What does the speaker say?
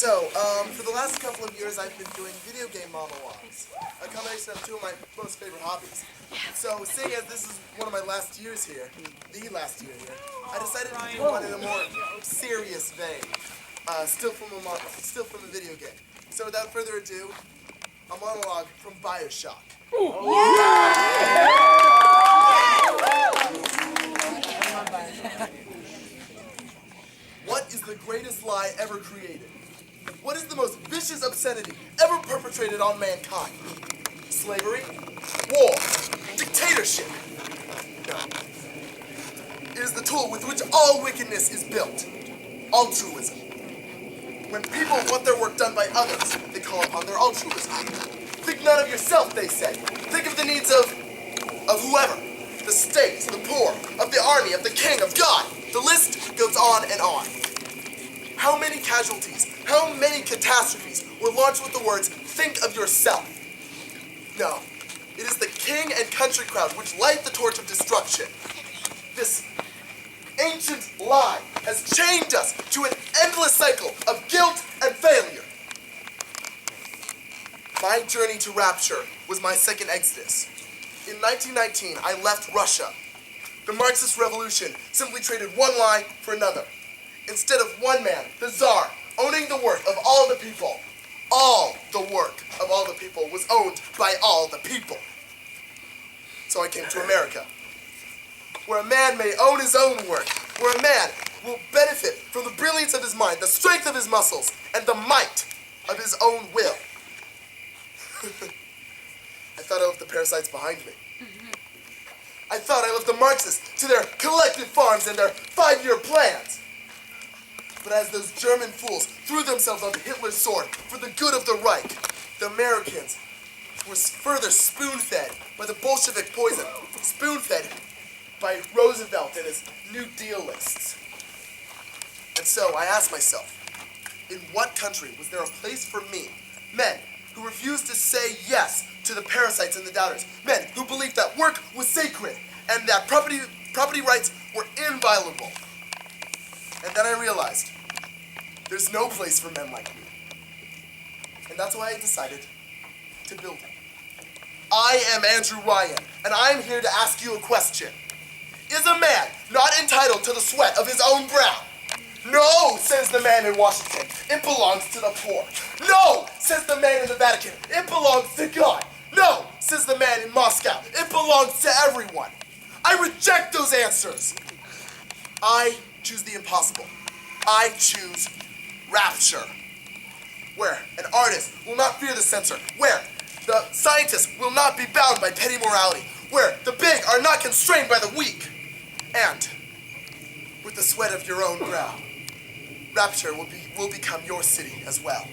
For the last couple of years, I've been doing video game monologues, a combination of two of my most favorite hobbies. So, seeing as this is one of my last years here, the last year here, I decided to do one in a more serious vein, still from a video game. So, without further ado, a monologue from Bioshock. What is the greatest lie ever created? What is the most vicious obscenity ever perpetrated on mankind? Slavery? War? Dictatorship? No. It is the tool with which all wickedness is built. Altruism. When people want their work done by others, they call upon their altruism. Think not of yourself, they say. Think of the needs of whoever. The state, the poor, of the army, of the king, of God. The list goes on and on. How many casualties, how many catastrophes were launched with the words, think of yourself? No, it is the king and country crowd which light the torch of destruction. This ancient lie has chained us to an endless cycle of guilt and failure. My journey to rapture was my second exodus. In 1919, I left Russia. The Marxist revolution simply traded one lie for another. Instead of one man, the Tsar, owning the work of all the people, all the work of all the people was owned by all the people. So I came to America, where a man may own his own work, where a man will benefit from the brilliance of his mind, the strength of his muscles, and the might of his own will. I thought I left the parasites behind me. I thought I left the Marxists to their collective farms and their 5-year plans. But as those German fools threw themselves on Hitler's sword for the good of the Reich, the Americans were further spoon-fed by the Bolshevik poison, spoon-fed by Roosevelt and his New Deal lists. And so I asked myself, in what country was there a place for me, men who refused to say yes to the parasites and the doubters, men who believed that work was sacred and that property rights were inviolable? And then I realized, there's no place for men like me. And that's why I decided to build it. I am Andrew Ryan, and I'm here to ask you a question. Is a man not entitled to the sweat of his own brow? No, says the man in Washington, it belongs to the poor. No, says the man in the Vatican, it belongs to God. No, says the man in Moscow, it belongs to everyone. I reject those answers. I choose the impossible. I choose rapture, where an artist will not fear the censor, where the scientist will not be bound by petty morality, where the big are not constrained by the weak, and with the sweat of your own brow, rapture will become your city as well.